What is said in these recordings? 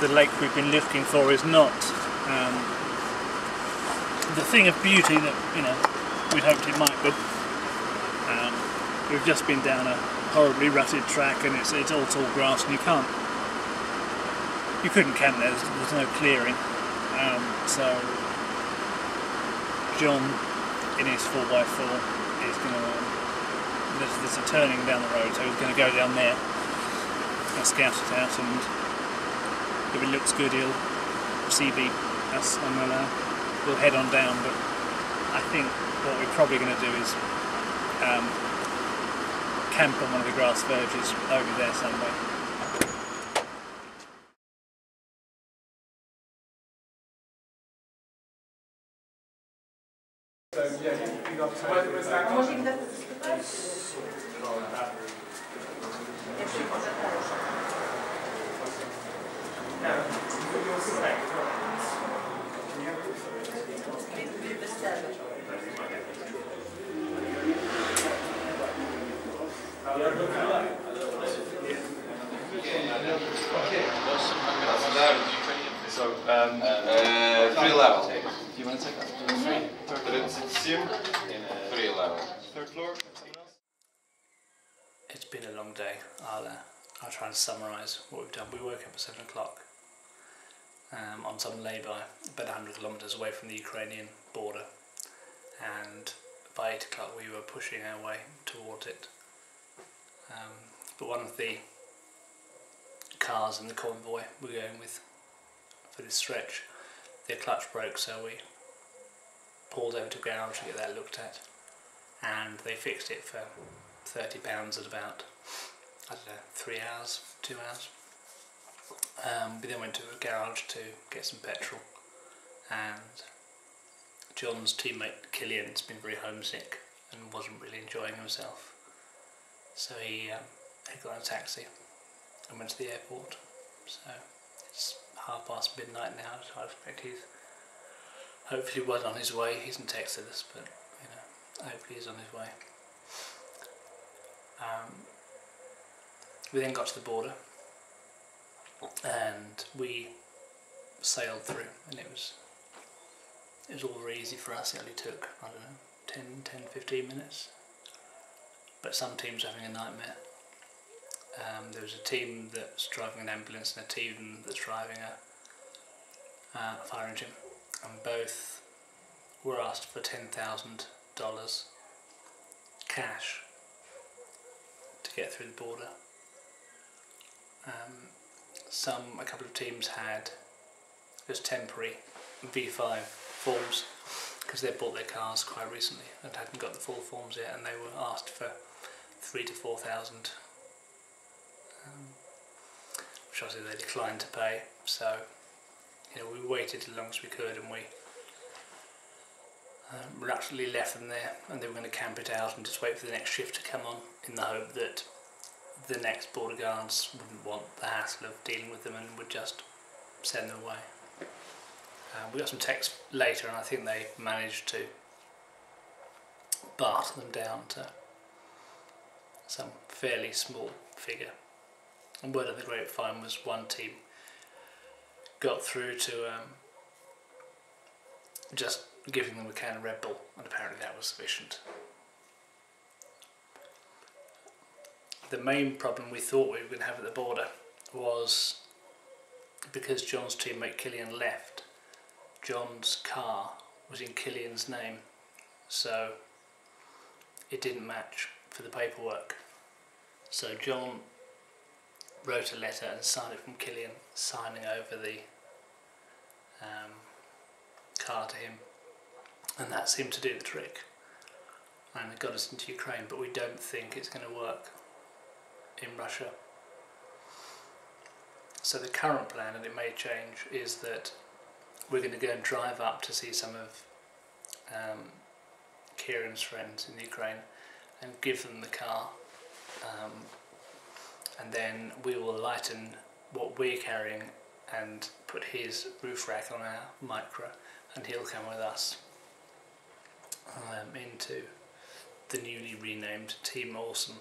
the lake we've been looking for is not the thing of beauty that, you know, we'd hoped it might be. We've just been down a horribly rutted track, and it's all tall grass, and you couldn't camp there. There's no clearing. So John, in his 4x4, is going to. There's a turning down the road, so he's going to go down there and scout it out, and if it looks good, he'll CB us, and we'll head on down. But I think what we're probably going to do is camp on one of the grass verges over there somewhere. So, 3 level. Do you want to take that? 3 level. 3rd floor. It's been a long day. I'll try and summarise what we've done. We woke up at 7 o'clock on some lay-by, about 100 kilometres away from the Ukrainian border, and by 8 o'clock we were pushing our way towards it. But one of the cars in the convoy we're going with for this stretch, their clutch broke, so we pulled over to a garage to get that looked at, and they fixed it for £30 at about, I don't know, 3 hours, 2 hours. We then went to a garage to get some petrol, and John's teammate Killian's been very homesick and wasn't really enjoying himself, so he got in a taxi and went to the airport. So it's midnight now, so I expect he's hopefully well on his way. He hasn't texted us, but you know, hopefully he's on his way. We then got to the border and we sailed through, and it was all very easy for us. It only took, I don't know, 10-15 minutes, but some teams are having a nightmare. There was a team that's driving an ambulance and a team that's driving a fire engine, and both were asked for $10,000 cash to get through the border. A couple of teams had just temporary V5 forms because they bought their cars quite recently and hadn't got the full forms yet, and they were asked for $3,000 to $4,000, which obviously they declined to pay. So you know, we waited as long as we could, and we reluctantly left them there, and they were going to camp it out and just wait for the next shift to come on, in the hope that the next border guards wouldn't want the hassle of dealing with them and would just send them away. We got some text later, and I think they managed to barter them down to some fairly small figure. And word of the grapevine was one team got through to just giving them a can of Red Bull, and apparently that was sufficient. The main problem we thought we were going to have at the border was because John's teammate Killian left, John's car was in Killian's name, so it didn't match for the paperwork. So John wrote a letter and signed it from Killian, signing over the car to him, and that seemed to do the trick, and it got us into Ukraine. But we don't think it's going to work in Russia. So the current plan, and it may change, is that we're going to go and drive up to see some of Kieran's friends in Ukraine and give them the car, and then we will lighten what we're carrying and put his roof rack on our micro, and he'll come with us into the newly renamed Team Awesome.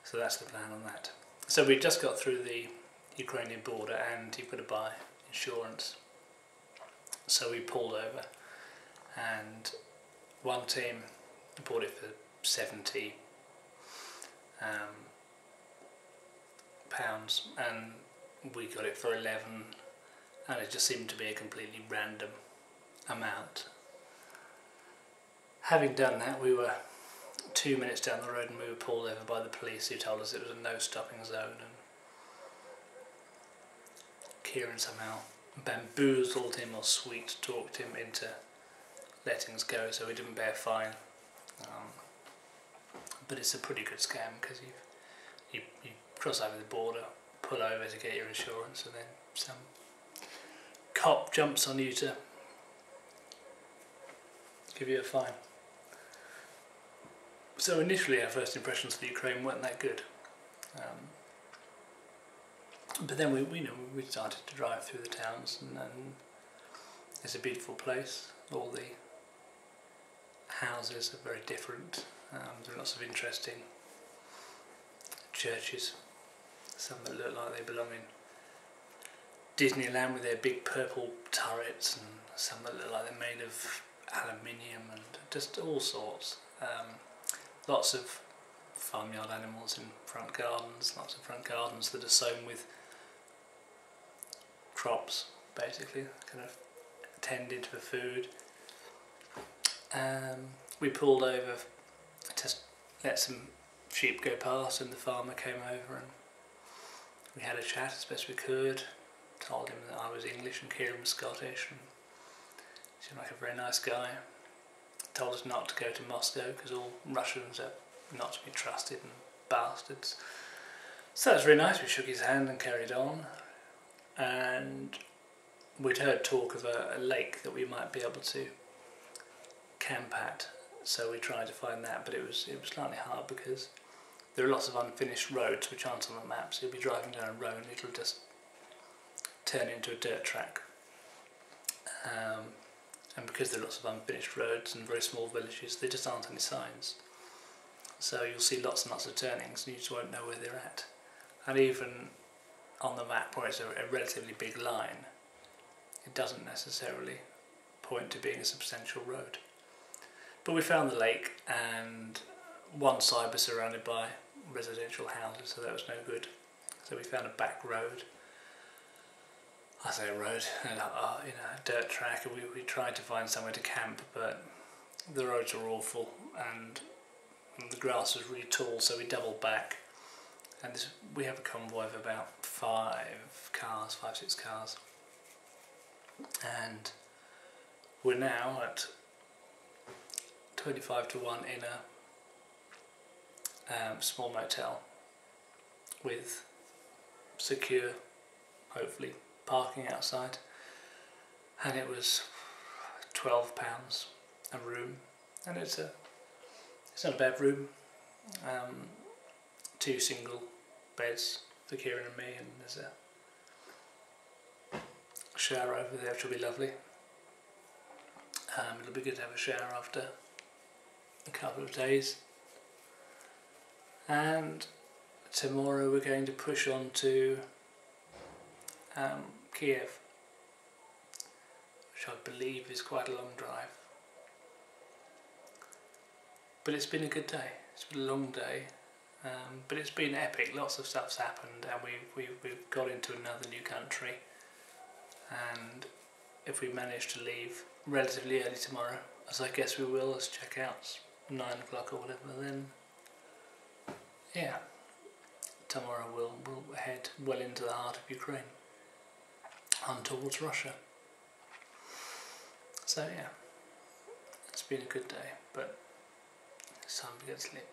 So that's the plan on that. So we just got through the Ukrainian border, and you've got to buy insurance. So we pulled over, and one team bought it for £70, and we got it for 11, and it just seemed to be a completely random amount. Having done that, we were 2 minutes down the road and we were pulled over by the police, who told us it was a no stopping zone, and Kieran somehow bamboozled him or sweet talked him into letting us go, so we didn't pay a fine. But it's a pretty good scam, because you cross over the border, pull over to get your insurance, and then some cop jumps on you to give you a fine. So initially our first impressions of the Ukraine weren't that good, but then we started to drive through the towns, and it's a beautiful place. All the houses are very different. There are lots of interesting churches, some that look like they belong in Disneyland with their big purple turrets, and some that look like they're made of aluminium, and just all sorts. Lots of farmyard animals in front gardens, lots of front gardens that are sown with crops, basically, kind of tended for food. We pulled over to let some sheep go past, and the farmer came over and we had a chat as best we could. Told him that I was English and Kieran was Scottish, and he seemed like a very nice guy. Told us not to go to Moscow because all Russians are not to be trusted and bastards. So that was really nice. We shook his hand and carried on, and we'd heard talk of a lake that we might be able to camp at, so we tried to find that, but it was slightly hard because there are lots of unfinished roads which aren't on the map. So you'll be driving down a road and it'll just turn into a dirt track, and because there are lots of unfinished roads and very small villages, there just aren't any signs, so you'll see lots and lots of turnings and you just won't know where they're at. And even on the map, where it's a relatively big line, it doesn't necessarily point to being a substantial road. But we found the lake, and one side was surrounded by residential houses, so that was no good. So we found a back road. I say a road, a dirt track, and we tried to find somewhere to camp, but the roads were awful and the grass was really tall, so we doubled back. And we have a convoy of about 5-6 cars, and we're now at 25 to 1 in a small motel with secure, hopefully, parking outside, and it was £12 a room, and it's not a bad room. 2 single beds for Kieran and me, and there's a shower over there which will be lovely. It'll be good to have a shower after a couple of days, and tomorrow we're going to push on to Kiev, which I believe is quite a long drive, but it's been a good day. It's been a long day, but it's been epic. Lots of stuff's happened, and we've got into another new country, and if we manage to leave relatively early tomorrow, as I guess we will, as checkout's 9 o'clock or whatever, then yeah, tomorrow we'll head well into the heart of Ukraine, on towards Russia. So yeah, it's been a good day, but it's time to get to sleep.